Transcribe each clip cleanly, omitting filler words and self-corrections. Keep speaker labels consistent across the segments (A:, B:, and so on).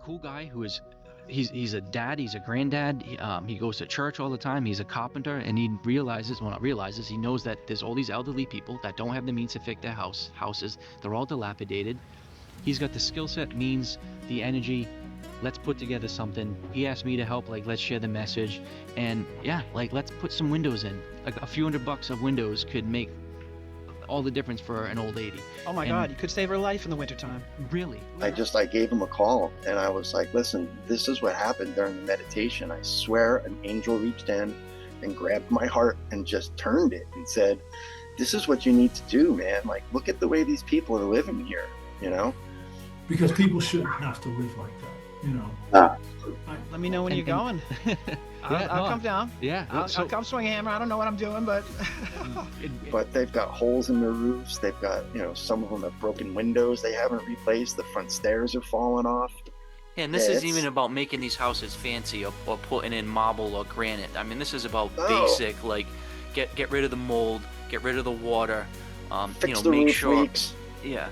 A: cool guy who is he's a dad, he's a granddad. He goes to church all the time. He's a carpenter, and he realizes, well, not realizes, he knows that there's all these elderly people that don't have the means to fix their houses. They're all dilapidated. He's got the skill set, means, the energy. Let's put together something. He asked me to help, like, let's share the message, and yeah, like, let's put some windows in. Like a few $100 of windows could make all the difference for an old lady.
B: Oh my God, you could save her life in the wintertime.
A: Really?
C: I gave him a call, and I was like, listen, this is what happened during the meditation. I swear an angel reached in and grabbed my heart and just turned it and said, this is what you need to do, man. Like, look at the way these people are living here, you know?
D: Because people shouldn't have to live like that, you know?
B: Let me know when you're going. I'll come down.
A: Yeah.
B: I'll come swing a hammer. I don't know what I'm doing, but...
C: But they've got holes in their roofs. They've got, some of them have broken windows they haven't replaced. The front stairs are falling off.
E: And this isn't even about making these houses fancy or putting in marble or granite. I mean, this is about basic, like, get rid of the mold, get rid of the water,
C: Fix the
E: make
C: roof
E: sure...
C: leaks.
E: Yeah.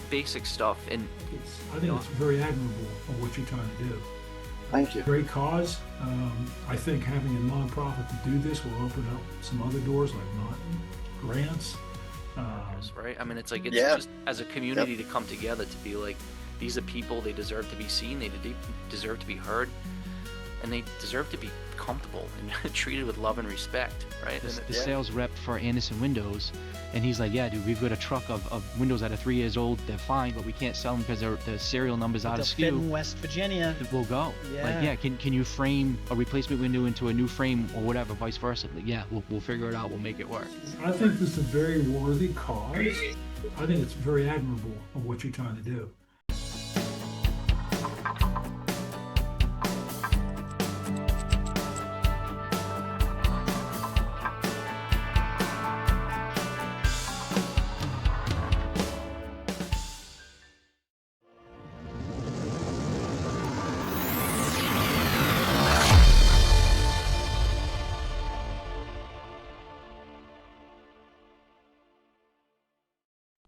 E: Basic stuff. And
D: I think it's very admirable of what you're trying to do.
C: Thank you.
D: Great cause. I think having a nonprofit to do this will open up some other doors like Mountain, grants.
E: Right? I mean, it's like, it's just as a community to come together to be like, these are people, they deserve to be seen, they deserve to be heard, and they deserve to be comfortable and treated with love and respect, right?
A: The sales rep for Anderson Windows, and he's like, yeah, dude, we've got a truck of windows that are 3 years old. They're fine, but we can't sell them because the serial number's out of
B: They'll fit in
A: SKU.
B: West Virginia.
A: We'll go.
B: Yeah.
A: Like, yeah, can you frame a replacement window into a new frame or whatever, vice versa? Like, yeah, we'll figure it out. We'll make it work.
D: I think this is a very worthy cause. I think it's very admirable of what you're trying to do.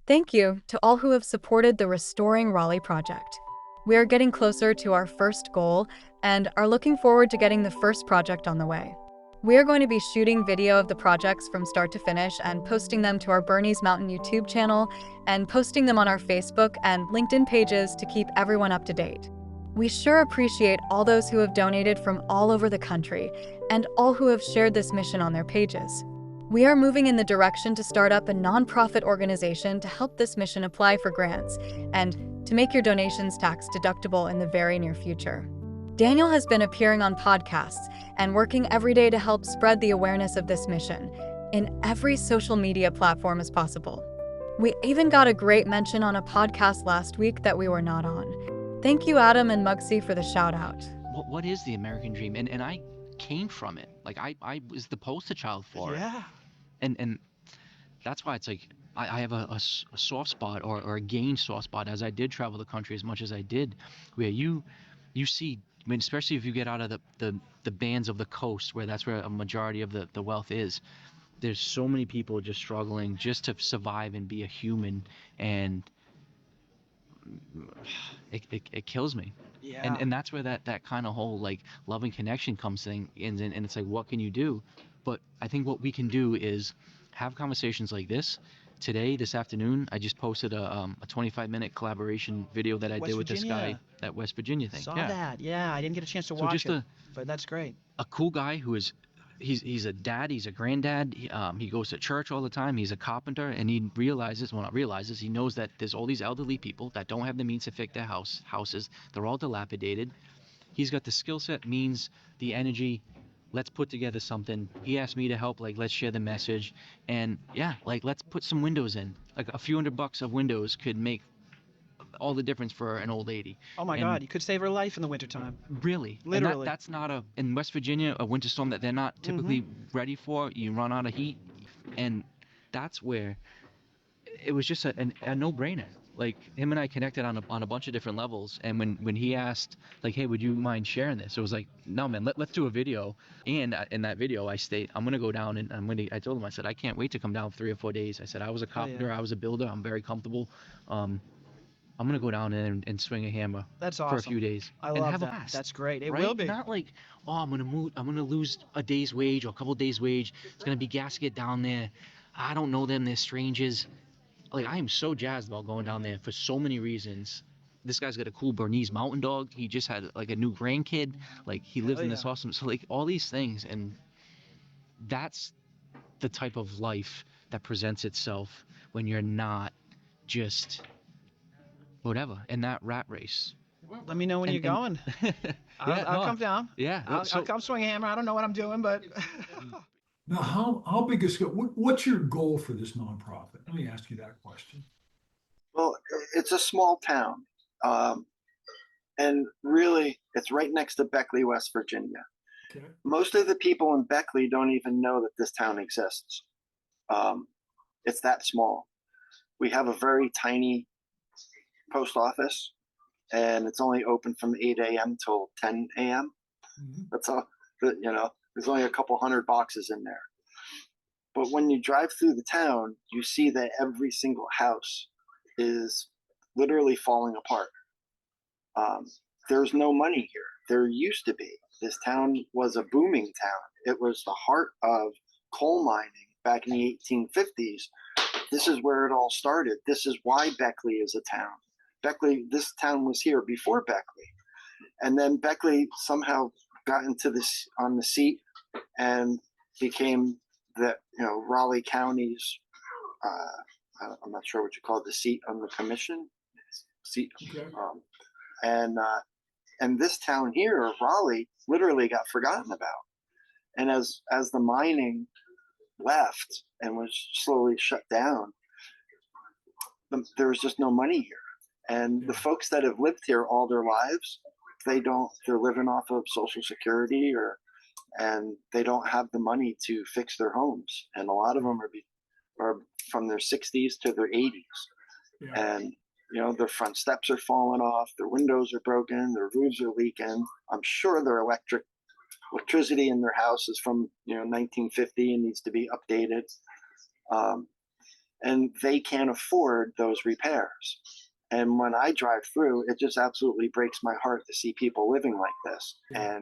F: Thank you to all who have supported the Restoring Raleigh project. We are getting closer to our first goal and are looking forward to getting the first project on the way. We are going to be shooting video of the projects from start to finish and posting them to our Bernie's Mountain YouTube channel and posting them on our Facebook and LinkedIn pages to keep everyone up to date. We sure appreciate all those who have donated from all over the country and all who have shared this mission on their pages. We are moving in the direction to start up a nonprofit organization to help this mission apply for grants and to make your donations tax deductible in the very near future. Daniel has been appearing on podcasts and working every day to help spread the awareness of this mission in every social media platform as possible. We even got a great mention on a podcast last week that we were not on. Thank you, Adam and Muggsy, for the shout out.
A: What is the American dream? And I came from it. Like, I was the poster child for it.
B: Yeah.
A: And that's why it's like I have a soft spot or a gained soft spot, as I did travel the country as much as I did, where you see, I mean, especially if you get out of the bands of the coast, where that's where a majority of the wealth is. There's so many people just struggling just to survive and be a human, and it kills me.
B: Yeah.
A: And that's where that kind of whole, like, love and connection comes in, and it's like, what can you do? But I think what we can do is have conversations like this. Today, this afternoon, I just posted a 25-minute collaboration video that I did with this guy, that West Virginia thing.
B: Saw that. Yeah, I didn't get a chance to watch it, but that's great.
A: A cool guy who is, he's a dad, he's a granddad. He goes to church all the time. He's a carpenter, and he realizes, well, not realizes, he knows that there's all these elderly people that don't have the means to fix their houses. They're all dilapidated. He's got the skill set, means, the energy. Let's put together something. He asked me to help, like, let's share the message, and yeah, like, let's put some windows in. Like a few $100 of windows could make all the difference for an old lady.
B: Oh my God, you could save her life in the wintertime.
A: Really?
B: Literally.
A: And that's not in West Virginia, a winter storm that they're not typically ready for. You run out of heat, and that's where it was just a no-brainer. Like, him and I connected on a bunch of different levels, and when he asked, like, hey, would you mind sharing this? It was like, no, man, let's do a video. And in that video, I state, I'm gonna go down and I told him, I said, I can't wait to come down 3 or 4 days. I said, I was a carpenter, I was a builder, I'm very comfortable. I'm gonna go down there and swing a hammer
B: That's
A: for a
B: awesome.
A: few days
B: I
A: and
B: love
A: have a
B: that.
A: blast.
B: That's great. It
A: right?
B: will be.
A: Not like, oh, I'm gonna lose a day's wage or a couple days wage. It's gonna be gasket down there. I don't know them. They're strangers. Like, I am so jazzed about going down there for so many reasons. This guy's got a cool Bernese Mountain Dog. He just had like a new grandkid. Like, he lives
B: Hell
A: in this
B: yeah.
A: awesome. So like all these things, and that's the type of life that presents itself when you're not just whatever in that rat race.
B: Let me know when you're going. I'll come down.
A: Yeah.
B: I'll come swing a hammer. I don't know what I'm doing, but
D: Now, how big is what's your goal for this nonprofit? Let me ask you that question.
C: Well, it's a small town, and really, it's right next to Beckley, West Virginia.
D: Okay.
C: Most of the people in Beckley don't even know that this town exists. It's that small. We have a very tiny post office, and it's only open from 8 a.m. till 10 a.m.
D: Mm-hmm.
C: That's all. There's only a couple hundred boxes in there. But when you drive through the town, you see that every single house is literally falling apart. There's no money here. There used to be. This town was a booming town. It was the heart of coal mining back in the 1850s. This is where it all started. This is why Beckley is a town. This town was here before Beckley. And then Beckley somehow got into this on the seat and became Raleigh County's, I'm not sure what you call it, the seat on the commission. Seat.
D: Okay.
C: And this town here, Raleigh, literally got forgotten about. And as the mining left and was slowly shut down, there was just no money here. And the folks that have lived here all their lives, they're living off of Social Security and they don't have the money to fix their homes. And a lot of them are from their 60s to their 80s. Yeah. And their front steps are falling off, their windows are broken, their roofs are leaking. I'm sure their electricity in their house is from 1950 and needs to be updated. And they can't afford those repairs. And when I drive through, it just absolutely breaks my heart to see people living like this. Yeah.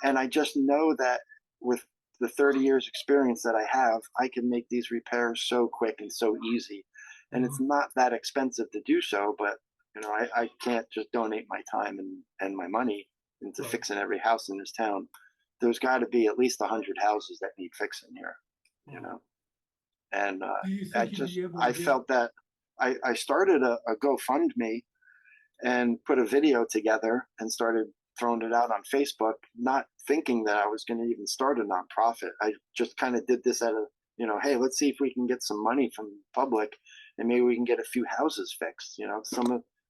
C: And I just know that with the 30 years experience that I have, I can make these repairs so quick and so easy. And it's not that expensive to do so, but I can't just donate my time and my money into fixing every house in this town. There's got to be at least 100 houses that need fixing here, And I felt that I started a GoFundMe and put a video together and started throwing it out on Facebook, not thinking that I was going to even start a nonprofit. I just kind of did this at hey, let's see if we can get some money from the public and maybe we can get a few houses fixed.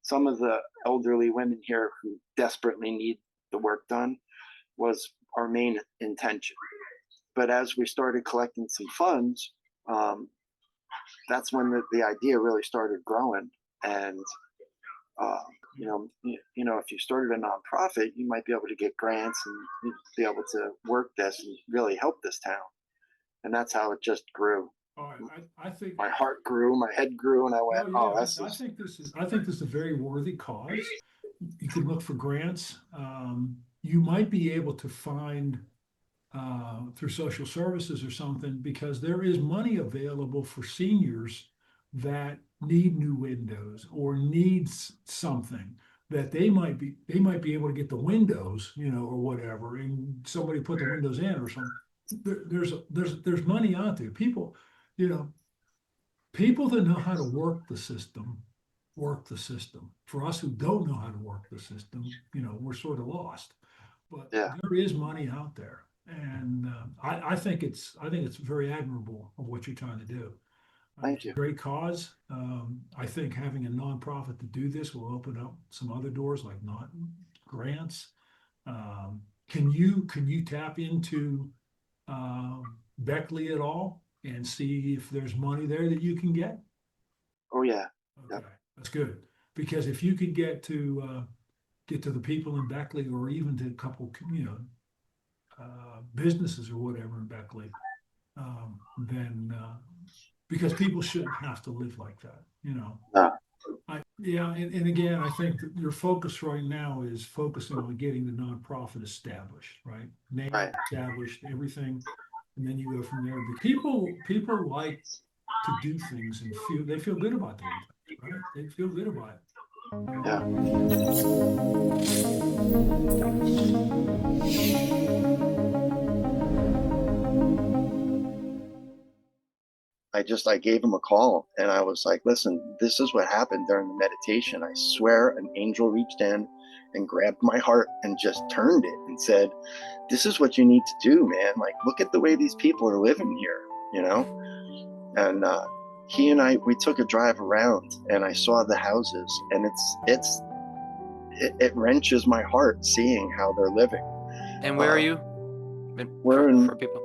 C: Some of the elderly women here who desperately need the work done was our main intention. But as we started collecting some funds, that's when the idea really started growing. And if you started a nonprofit, you might be able to get grants and be able to work this and really help this town. And that's how it just grew.
D: I think
C: my heart grew, my head grew, and I went,
D: I think this is a very worthy cause. You can look for grants. You might be able to find through social services or something, because there is money available for seniors that need new windows or needs something that they might be able to get the windows, or whatever, and somebody put the windows in or something. There's money out there. People that know how to work the system. For us who don't know how to work the system, we're sort of lost. But there is money out there, and I think it's very admirable of what you're trying to do.
C: Thank you.
D: Great cause. I think having a nonprofit to do this will open up some other doors, like grants. Can you tap into Beckley at all and see if there's money there that you can get?
C: Oh yeah.
D: Okay, that's good, because if you could get to the people in Beckley, or even to a couple, businesses or whatever in Beckley, then because people shouldn't have to live like that,
C: No.
D: And again, I think that your focus right now is focusing on getting the nonprofit established, right? Name
C: Right.
D: established, everything, and then you go from there. But people like to do things and they feel good about doing things, right? They feel good about it.
C: Yeah. I gave him a call and I was like, listen, this is what happened during the meditation. I swear an angel reached in and grabbed my heart and just turned it and said, this is what you need to do, man. Like, look at the way these people are living here, you know? And he and we took a drive around and I saw the houses, and it wrenches my heart seeing how they're living.
E: And where are you?
C: We're in
E: for people.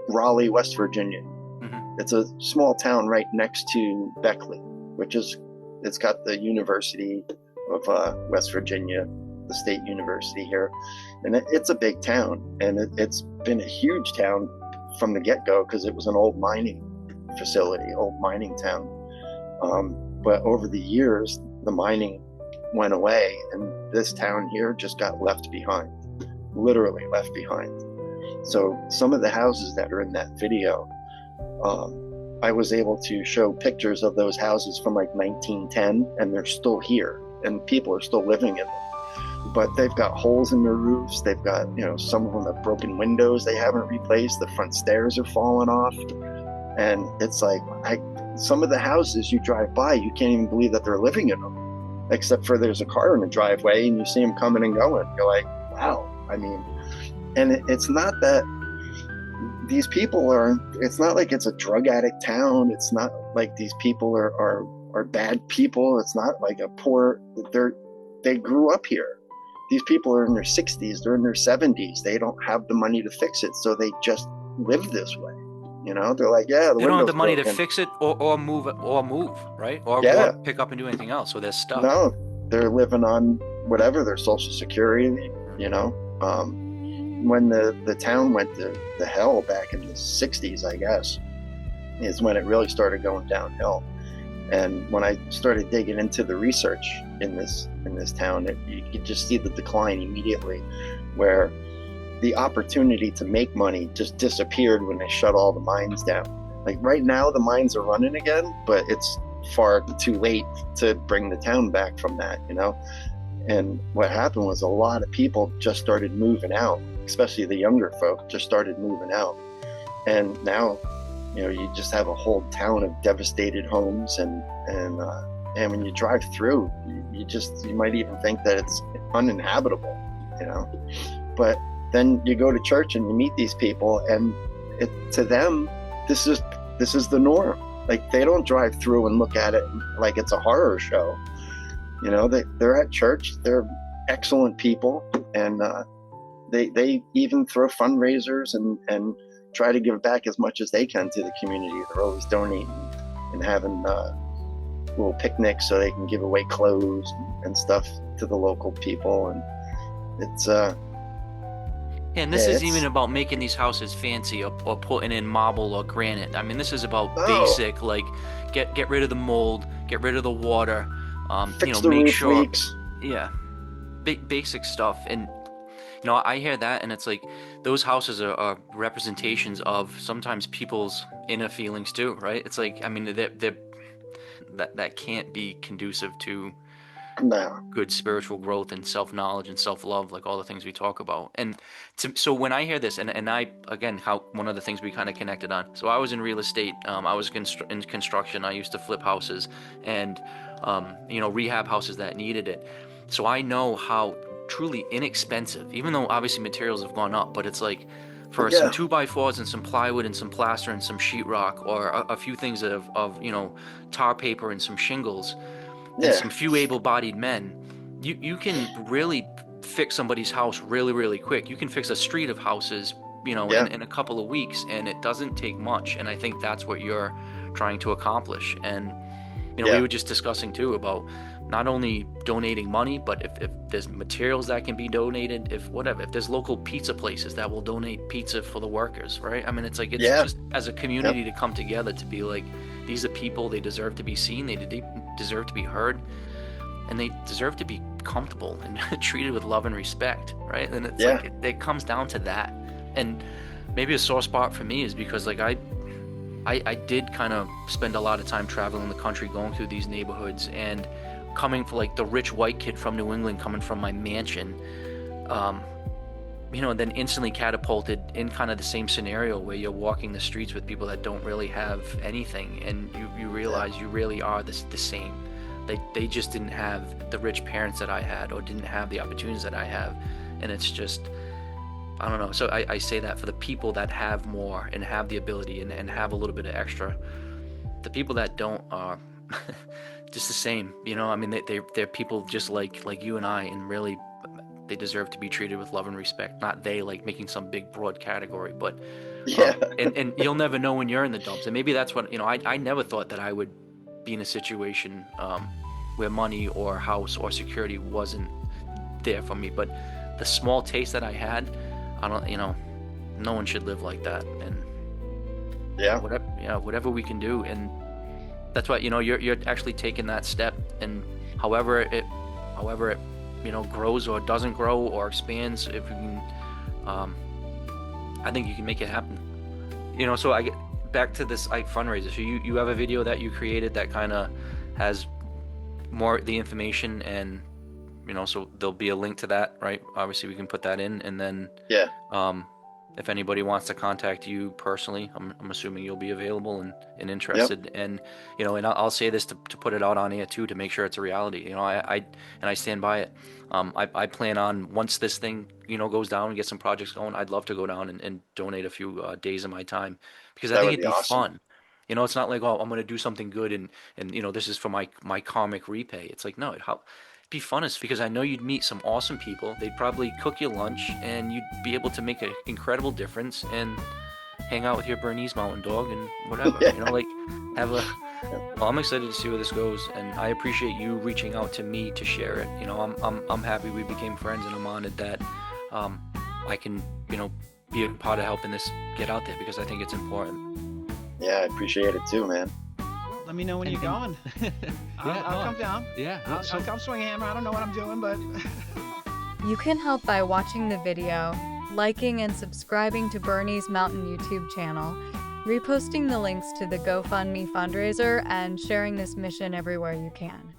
C: Raleigh, West Virginia.
E: Mm-hmm.
C: It's a small town right next to Beckley, it's got the University of West Virginia, the state university here. And it's a big town, and it's been a huge town from the get-go because it was an old mining facility, old mining town. But over the years, the mining went away, and this town here just got left behind, literally left behind. So some of the houses that are in that video, I was able to show pictures of those houses from like 1910, and they're still here, and people are still living in them. But they've got holes in their roofs. They've got, some of them have broken windows they haven't replaced. The front stairs are falling off. And it's like, some of the houses you drive by, you can't even believe that they're living in them, except for there's a car in the driveway and you see them coming and going. You're like, wow. I mean, and it's not that these people it's not like it's a drug addict town. It's not like these people are bad people. It's not like they grew up here. These people are in their 60s, they're in their 70s. They don't have the money to fix it, so they just live this way. They're like, yeah,
E: they don't have the money to fix it or move, right? Or pick up and do anything else, so they're stuck.
C: No, they're living on whatever, their Social Security, When the town went to hell back in the 60s, I guess, is when it really started going downhill. And when I started digging into the research in this town, you could just see the decline immediately, where the opportunity to make money just disappeared when they shut all the mines down. Like right now, the mines are running again, but it's far too late to bring the town back from that, And what happened was a lot of people just started moving out, especially the younger folk just started moving out. And now, you just have a whole town of devastated homes, and when you drive through, you might even think that it's uninhabitable, But then you go to church and you meet these people, and to them, this is the norm. Like, they don't drive through and look at it like it's a horror show. They're at church. They're excellent people, and they even throw fundraisers and try to give back as much as they can to the community. They're always donating and having little picnics so they can give away clothes and stuff to the local people. And it's
E: and this isn't even about making these houses fancy or putting in marble or granite. I mean, this is about basic, like get rid of the mold, get rid of the water,
C: fix the
E: make
C: roof
E: sure
C: leaks.
E: Yeah, basic stuff. And I hear that, and it's like those houses are representations of sometimes people's inner feelings too, right? It's like, I mean, that can't be conducive to good spiritual growth and self-knowledge and self-love, like all the things we talk about. And so when I hear this, and I, again, one of the things we kind of connected on. So I was in real estate. I was in construction. I used to flip houses and, rehab houses that needed it. So I know how truly inexpensive, even though obviously materials have gone up, but it's like for some 2x4s and some plywood and some plaster and some sheetrock, or a few things of tar paper and some shingles and some few able-bodied men, you can really fix somebody's house really, really quick. You can fix a street of houses, in a couple of weeks, and it doesn't take much. And I think that's what you're trying to accomplish. And we were just discussing too about not only donating money, but if there's materials that can be donated, if there's local pizza places that will donate pizza for the workers, right? I mean, it's like, it's just as a community to come together to be like, these are people, they deserve to be seen, they deserve to be heard, and they deserve to be comfortable and treated with love and respect, right? And it's like, it comes down to that. And maybe a sore spot for me is because like I did kind of spend a lot of time traveling the country, going through these neighborhoods, and coming for like the rich white kid from New England, coming from my mansion, and then instantly catapulted in kind of the same scenario where you're walking the streets with people that don't really have anything, and you realize you really are the same. They just didn't have the rich parents that I had, or didn't have the opportunities that I have, and it's just, I don't know. So I say that for the people that have more and have the ability and have a little bit of extra. The people that don't are just the same, I mean, they're people just like you and I, and really they deserve to be treated with love and respect. Not they like making some big broad category, but and you'll never know when you're in the dumps. And maybe that's what, I never thought that I would be in a situation where money or house or security wasn't there for me. But the small taste that I had, I don't, no one should live like that. And whatever we can do. And that's why, you're actually taking that step, and however it grows or doesn't grow or expands, if you can, I think you can make it happen. So I get back to this fundraiser. So you have a video that you created that kind of has more the information, and so there'll be a link to that, right? Obviously we can put that in, and then if anybody wants to contact you personally, I'm assuming you'll be available and interested. And and I'll say this to put it out on air too, to make sure it's a reality. I stand by it. I plan on, once this thing goes down and get some projects going, I'd love to go down and donate a few days of my time, because I think it'd be awesome. Fun. It's not like, oh, I'm going to do something good and this is for my karmic repay. It's like, no, it'd be funnest, because I know you'd meet some awesome people. They'd probably cook you lunch, and you'd be able to make an incredible difference and hang out with your Bernese Mountain Dog and whatever. Well, I'm excited to see where this goes, and I appreciate you reaching out to me to share it. I'm happy we became friends, and I'm honored that I can be a part of helping this get out there, because I think it's important.
C: Yeah, I appreciate it too, man.
B: Let me know when you're going. I'll come down.
A: Yeah.
B: I'll come swing a hammer. I don't know what I'm doing, but...
F: You can help by watching the video, liking and subscribing to Bernie's Mountain YouTube channel, reposting the links to the GoFundMe fundraiser, and sharing this mission everywhere you can.